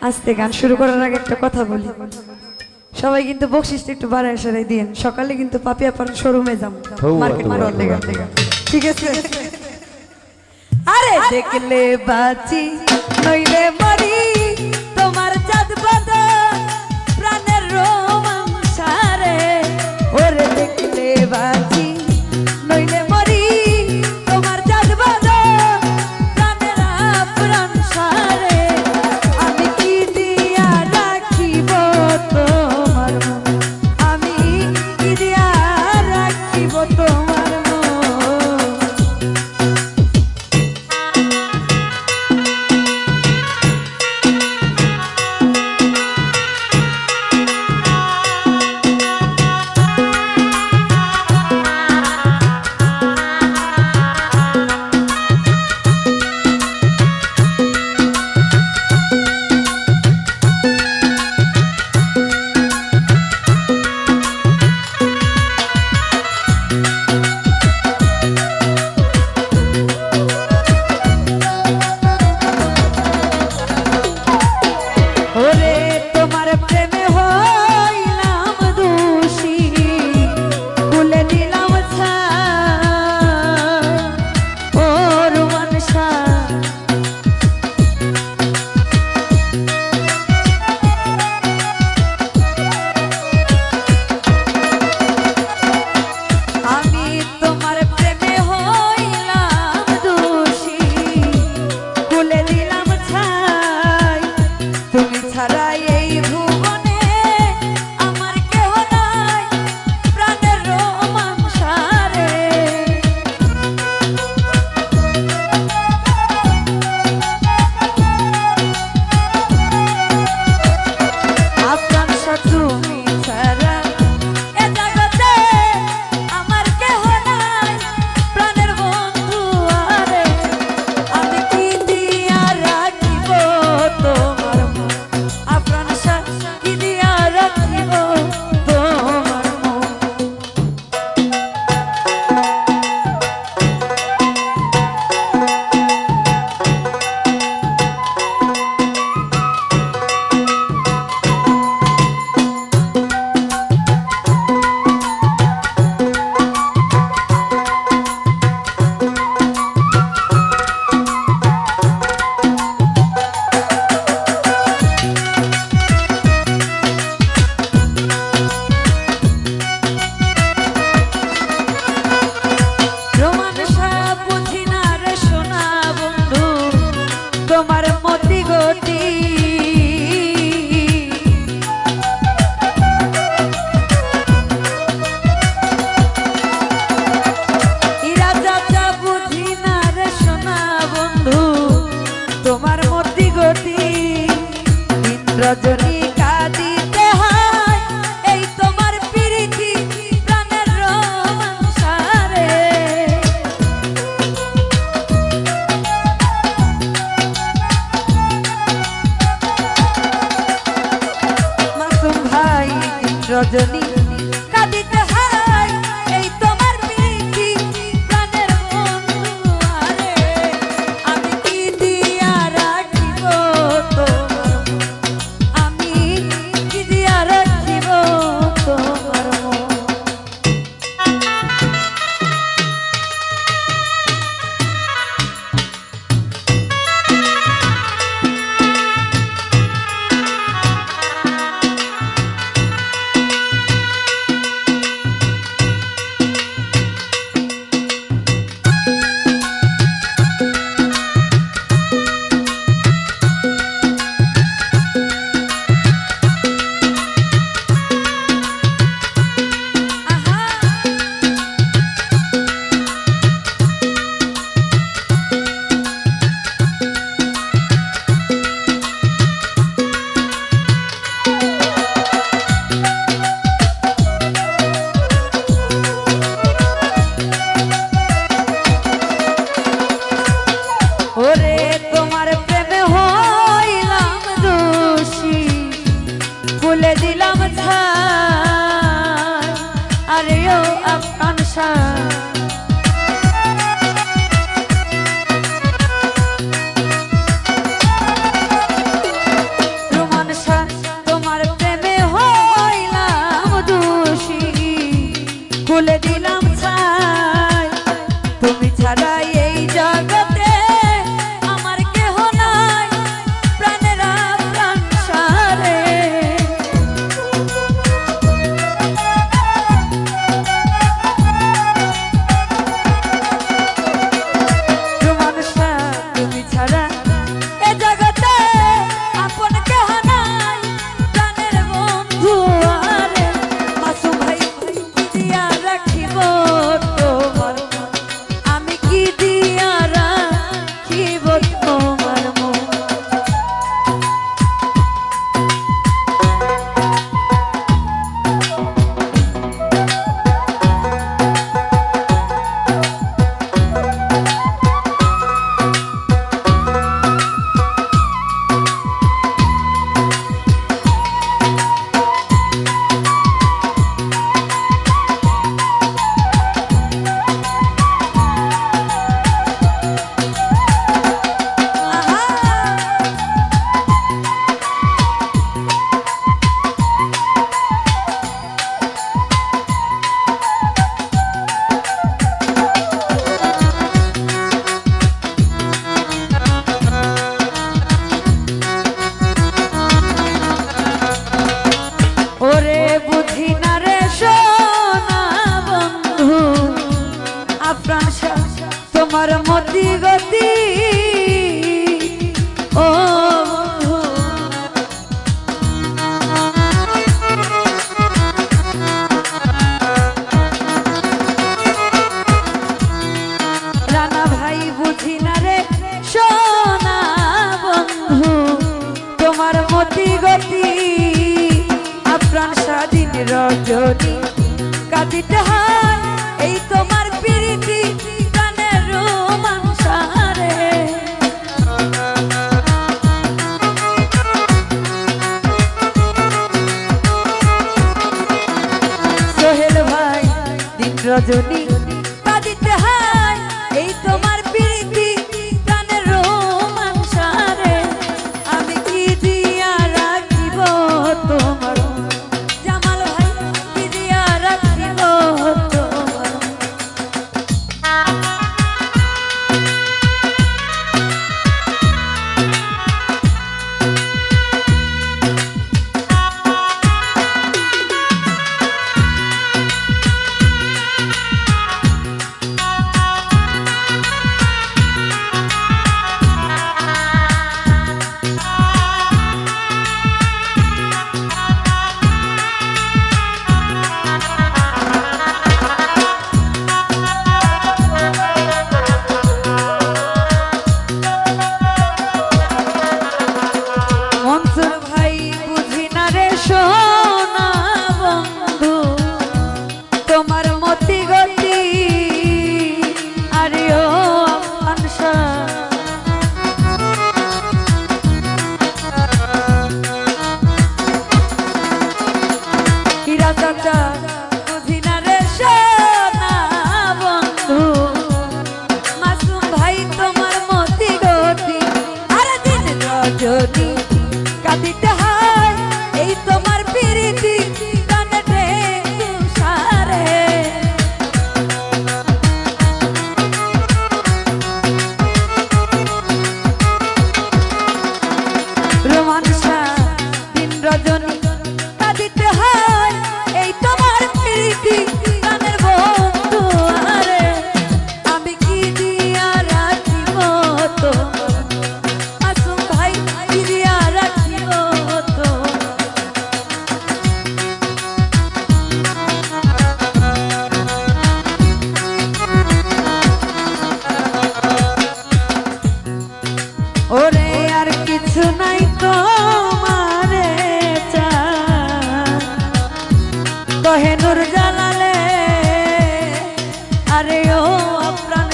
আজকে গান শুরু করার আগে একটা কথা বলি, সবাই কিন্তু বকশিসটা একটু বাড়ায় সারাই দিয়েন। সকালে কিন্তু পাপিয়া পার শোরুমে যাম, মার্কেট করার লেগা, ঠিক আছে? আরে দেখলে বাঁচি নইলে মরি, তোমার চাঁদ বদন প্রাণের রোমাঞ্চ রে। ওরে দেখলে বাঁচি নইলে মরি, তোমার চাঁদ বদন প্রাণের প্রাণ সারে। আমি কি দিয়া রাখিব তোমার মন, আমি কি দিয়া রাখিব তোমার মন। রজনী কাঁদিতে হয়, এই তোমার প্রীতি প্রাণের রোমাঞ্চ রে। মাসুম ভাই রজনী কাঁদিতে হয়, এই তোমার প্রীতি প্রাণের বন্ধু রে। আমি কি দিয়া রাখিব তোমার, আমি কি দিয়া রাখিব তোমার মন। মতি গতি আপ্রাণ স্বাধীন রজনী কাঁদিতে হয় এই তোমার প্রীতি প্রাণের রোমাঞ্চারে সোহেল ভাই দিন রজনী কাঁদিতে হয় এই তোমার প্রীতি প্রাণের রোমাঞ্চারে আমি কি দিয়া রাখিব তোমার জামাল ভাই কি দিয়া রাখিব তোমার সোনা বন্ধু তোমার মতি গতি আরে ও আনসা হীরা চাচা বুঝি না রে সোনা বন্ধু মাসুম ভাই তোমার মতি গতি আরে দিন রজনী কাঁদিতে হয় এই তোমার প্রীতি প্রাণে তুষারে রোমাঞ্চা দিন রজনী কাঁদিতে হয় এই তোমার প্রীতি প্রাণের বন্ধু আরে আমি কি দিয়া রাখিব তোমার মাসুম ভাই কি দিয়া রাখিব তোমার ওরে আর কিছু নাই তোমারে কহে নূর জালালে আরে ও প্রাণ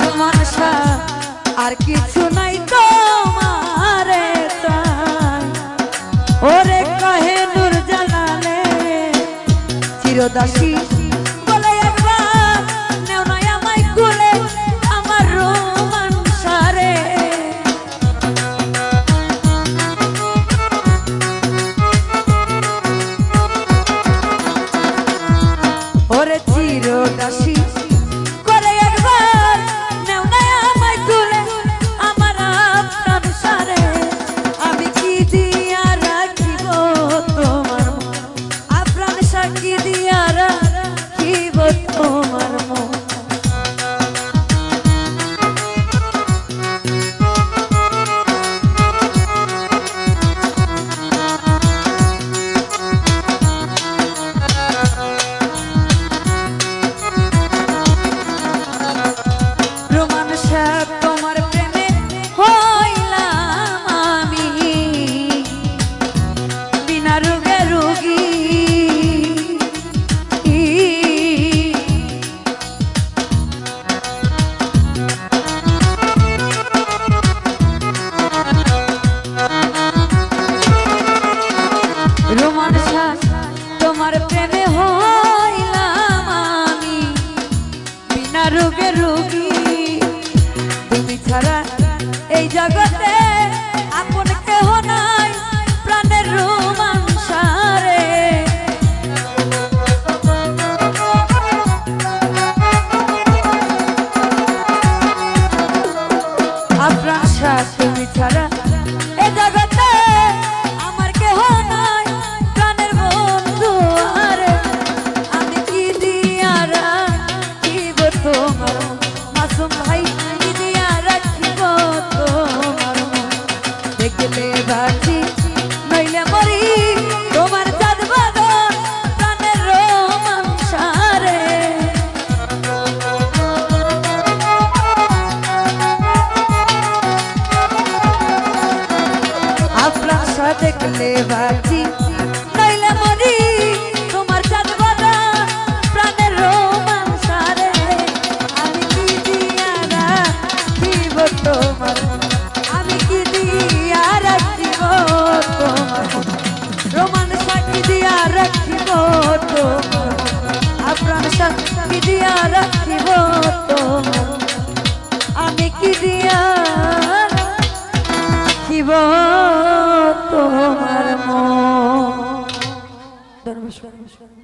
রোমানসা আর কিছু নাই তোমারে ওরে কহে নূর জালালে চিরদাসী বলে একবার নেও না আমায় কুলে আমার রোমাঞ্চারে ওরে চিরদাসী বলে একবার নেও না আমায় কুলে আমার রোমাঞ্চারে আমি কি দিয়া রাখিব তোমার আপ্রাণ সাক্ষী দিয়া রাখিব তোমার মন রোমাঞ্চা তোমার প্রেমে হইলাম আমি বিনা রোগে রোগী রোমাঞ্চা তোমার প্রেমে হইলাম আমি বিনা রোগে রোগী তুমি ছাড়া এই জগতে আপন কেহ নাই প্রাণের রোমাঞ্চারে আপ্রাণ তুমি ছাড়া এই জগতে আমার কেহ নাই প্রাণের বন্ধু আরে আমি কি দিয়া রাখিব তোমার থাকলে বাঁচি নইলে মরি তোমার চাঁদ বাঁধা প্রাণের রোমাঞ্চ রে আমি কি দিয়া রাখিব তোমার আমি কি দিয়া রাখিব তোমার রোমাঞ্চ সাক্ষী দিয়া রাখিব তোমার প্রাণ সাক্ষী দিয়া রাখিব তোমার আমি কি দিয়া রাখিব তোমার মন।